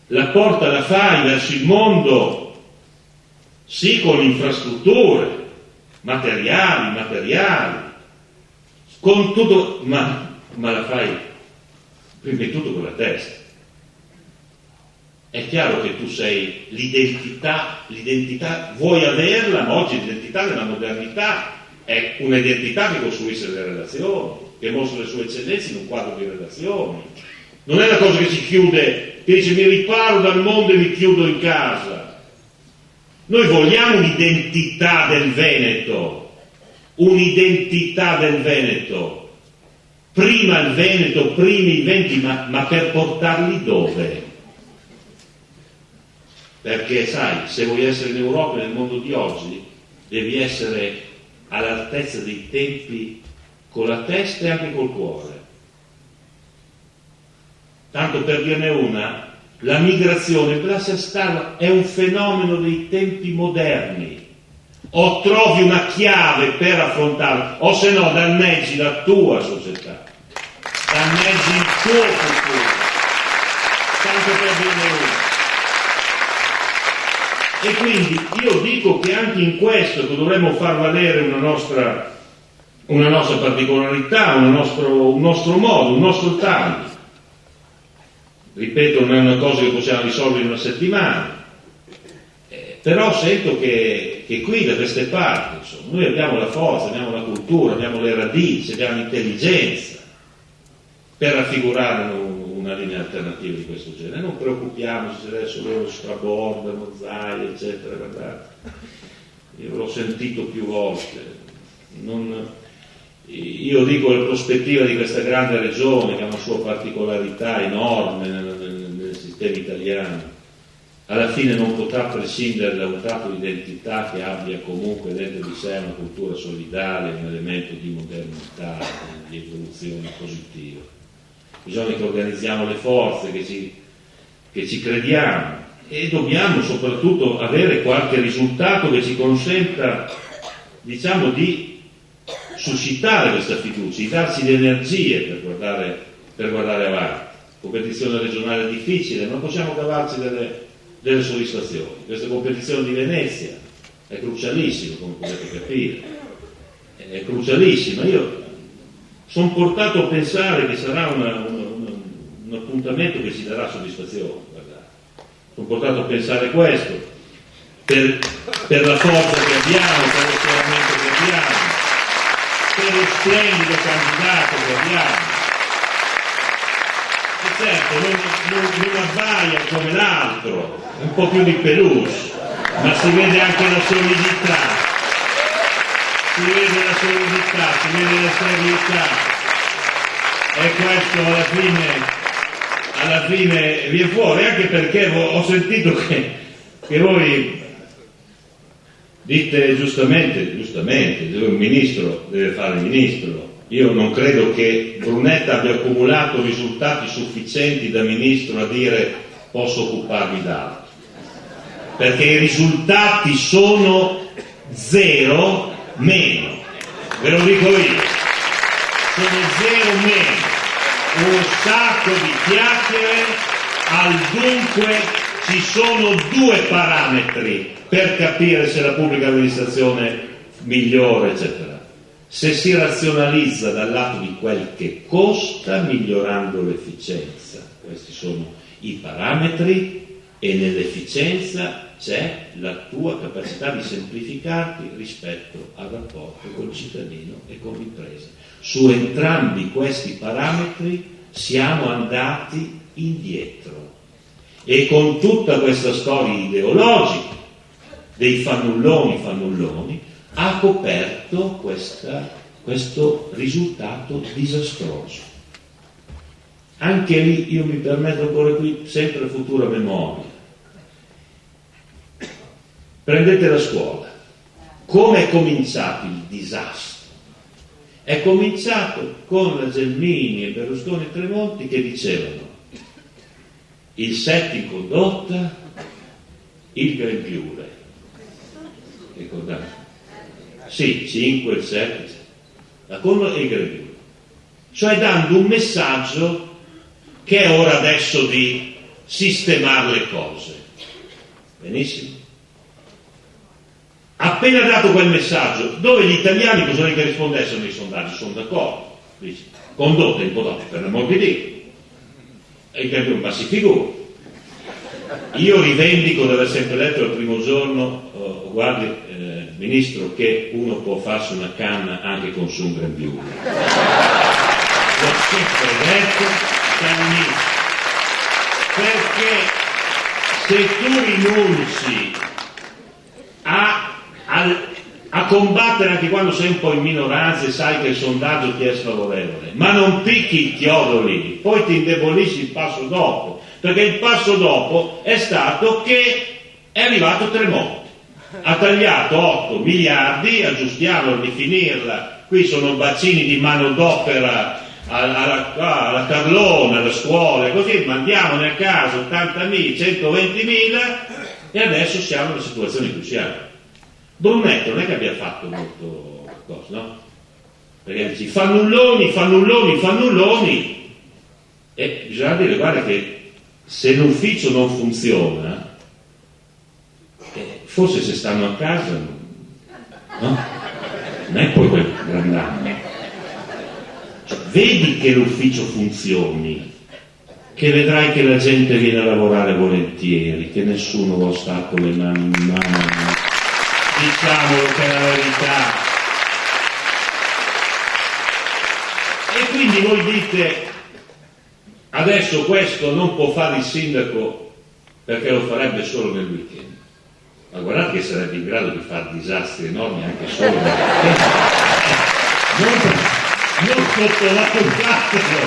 la porta la fai verso il mondo, sì, con infrastrutture, materiali, con tutto, ma la fai prima di tutto con la testa. È chiaro che tu sei l'identità vuoi averla, ma oggi l'identità della modernità è un'identità che costruisce le relazioni, che mostra le sue eccellenze in un quadro di relazioni. Non è una cosa che si chiude, che dice mi riparo dal mondo e mi chiudo in casa. Noi vogliamo un'identità del Veneto, prima il Veneto, primi i venti, ma per portarli dove? Perché sai, se vuoi essere in Europa e nel mondo di oggi, devi essere all'altezza dei tempi con la testa e anche col cuore. Tanto per dirne una, la migrazione, classe stalla, è un fenomeno dei tempi moderni. O trovi una chiave per affrontarlo, o se no danneggi la tua società, danneggi il tuo futuro. Tanto per dirne una. E quindi io dico che anche in questo dovremmo far valere una nostra particolarità, un nostro modo, un nostro taglio. Ripeto, non è una cosa che possiamo risolvere in una settimana, però sento che qui da queste parti, insomma, noi abbiamo la forza, abbiamo la cultura, abbiamo le radici, abbiamo l'intelligenza per raffigurare una linea alternativa di questo genere. Non preoccupiamoci se adesso loro strabordano, Zaia, eccetera, guardate. Io l'ho sentito più volte. Io dico la prospettiva di questa grande regione che ha una sua particolarità enorme nel sistema italiano, alla fine non potrà prescindere da un tratto di identità che abbia comunque dentro di sé una cultura solidale, un elemento di modernità, di evoluzione positiva. Bisogna che organizziamo le forze, che ci crediamo, e dobbiamo soprattutto avere qualche risultato che ci consenta, diciamo, di suscitare questa fiducia, di darci le energie per guardare avanti. Competizione regionale difficile, ma possiamo cavarci delle soddisfazioni. Questa competizione di Venezia è crucialissima, come potete capire, è crucialissima. Io sono portato a pensare che sarà un appuntamento che ci darà soddisfazione. Guardate. Sono portato a pensare questo per la forza che abbiamo, per lo schieramento che abbiamo, per lo splendido candidato che abbiamo. E certo, non abbaia come l'altro, un po' più di peluche, ma si vede anche la solidità, si vede la serietà, e questo alla fine viene fuori, anche perché ho sentito che voi dite giustamente, un ministro deve fare il ministro. Io non credo che Brunetta abbia accumulato risultati sufficienti da ministro a dire posso occuparmi d'altro, perché i risultati sono zero meno, ve lo dico io, sono zero meno, un sacco di chiacchiere. Al dunque ci sono due parametri per capire se la pubblica amministrazione migliora, eccetera. Se si razionalizza dal lato di quel che costa, migliorando l'efficienza. Questi sono i parametri, e nell'efficienza c'è la tua capacità di semplificarti rispetto al rapporto col cittadino e con l'impresa. Su entrambi questi parametri siamo andati indietro, e con tutta questa storia ideologica dei fannulloni ha coperto questo risultato disastroso. Anche lì io mi permetto ancora qui sempre futura memoria. Prendete la scuola. Come è cominciato il disastro? È cominciato con la Gelmini e Berlusconi e Tremonti che dicevano: il 7 in condotta, il grembiule. Ricordate? Sì, 5, il 7, la condotta e il grembiule. Cioè dando un messaggio che è ora adesso di sistemare le cose. Benissimo. Appena dato quel messaggio, dove gli italiani cosa che rispondessero nei sondaggi? Sono d'accordo. Dice, condotta impodotta, per l'amor di Dio. E il ma si figura. Io rivendico di aver sempre detto al primo giorno, guardi, Ministro, che uno può farsi una canna anche con su un grembiule. L'ho sempre detto dall'inizio. Perché se tu rinunci a combattere anche quando sei un po' in minoranza e sai che il sondaggio ti è sfavorevole, ma non picchi il chiodo lì, poi ti indebolisci il passo dopo, perché il passo dopo è stato che è arrivato Tremonti, ha tagliato 8 miliardi, aggiustiamo di finirla, qui sono bacini di manodopera alla Carlona, alle scuole, così mandiamo nel caso 80.000, 120.000 e adesso siamo nella situazione in cui siamo. Brunetto non è che abbia fatto molto cosa, no? Perché dici fannulloni e bisogna dire, guarda che se l'ufficio non funziona, forse se stanno a casa, no? Non è poi quel gran danno. Cioè, vedi che l'ufficio funzioni, che vedrai che la gente viene a lavorare volentieri, che nessuno va a stare con le mani in mano. Diciamolo che è la verità. E quindi voi dite adesso questo non può fare il sindaco perché lo farebbe solo nel weekend. Ma guardate che sarebbe in grado di fare disastri enormi anche solo nel weekend. Non sottovalutatelo,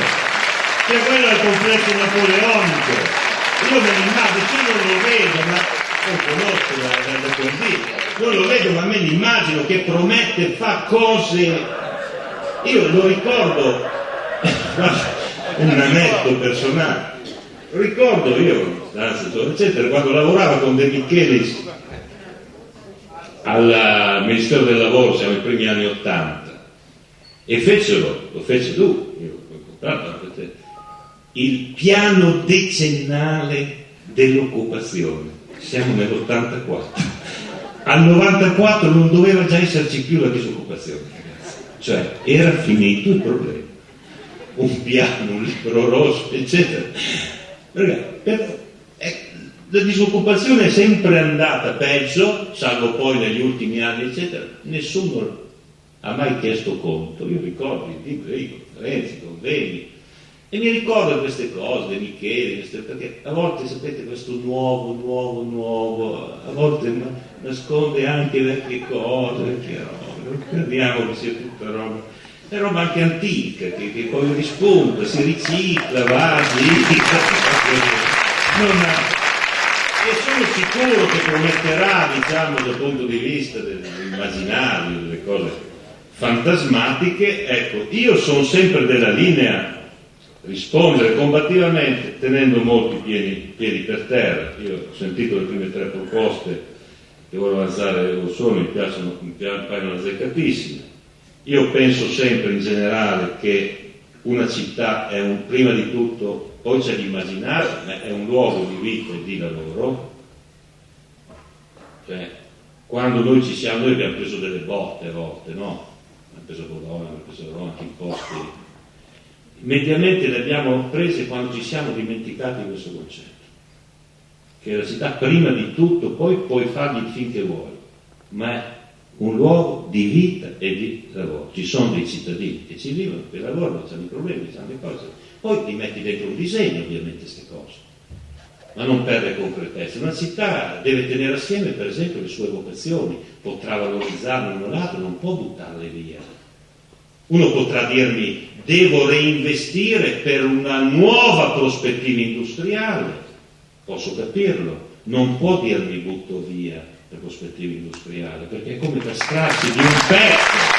che quello è il complesso napoleonico. Io me l'immagino, io non lo vedo, ma non conosco la poesia. Non lo vedo, ma me l'immagino che promette, fa cose. Io lo ricordo, un aneddoto personale. Ricordo io, eccetera, quando lavoravo con De Michelis al Ministero del Lavoro, siamo ai primi anni '80, e lo fece lui, io l'ho comprato, il piano decennale dell'occupazione. Siamo nell'84. Al 94 non doveva già esserci più la disoccupazione, ragazzi. Cioè, era finito il problema. Un piano, un libro rosso, eccetera. La disoccupazione è sempre andata peggio, salvo poi negli ultimi anni, eccetera. Nessuno ha mai chiesto conto. Io ricordo i libri, conferenze, convegni, e mi ricordo queste cose, De Micheli, perché a volte sapete questo nuovo, a volte nasconde anche vecchie cose, vecchie robe, non crediamo che sia tutta roba, è roba anche antica, che poi rispunta, si ricicla, va, e sono sicuro che prometterà, diciamo, dal punto di vista dell'immaginario, delle cose fantasmatiche. Ecco, io sono sempre della linea rispondere combattivamente tenendo molti piedi per terra. Io ho sentito le prime 3 proposte che voglio avanzare, lo sono, mi paiono azzeccatissime. Io penso sempre in generale che una città è prima di tutto, poi c'è l'immaginare, è un luogo di vita e di lavoro. Cioè, quando noi abbiamo preso delle botte a volte, no? Abbiamo preso Bologna, abbiamo preso Roma, anche i posti. Mediamente le abbiamo prese quando ci siamo dimenticati di questo concetto, che la città prima di tutto, poi puoi fargli finché vuoi, ma è un luogo di vita e di lavoro. Ci sono dei cittadini che ci vivono, che lavorano, hanno i problemi, hanno le cose, poi li metti dentro un disegno ovviamente queste cose, ma non perde concretezza. Una città deve tenere assieme per esempio le sue vocazioni, potrà valorizzarle uno l'altro, non può buttarle via. Uno potrà dirmi devo reinvestire per una nuova prospettiva industriale, posso capirlo, non può dirmi butto via la prospettiva industriale, perché è come castrarsi di un pezzo.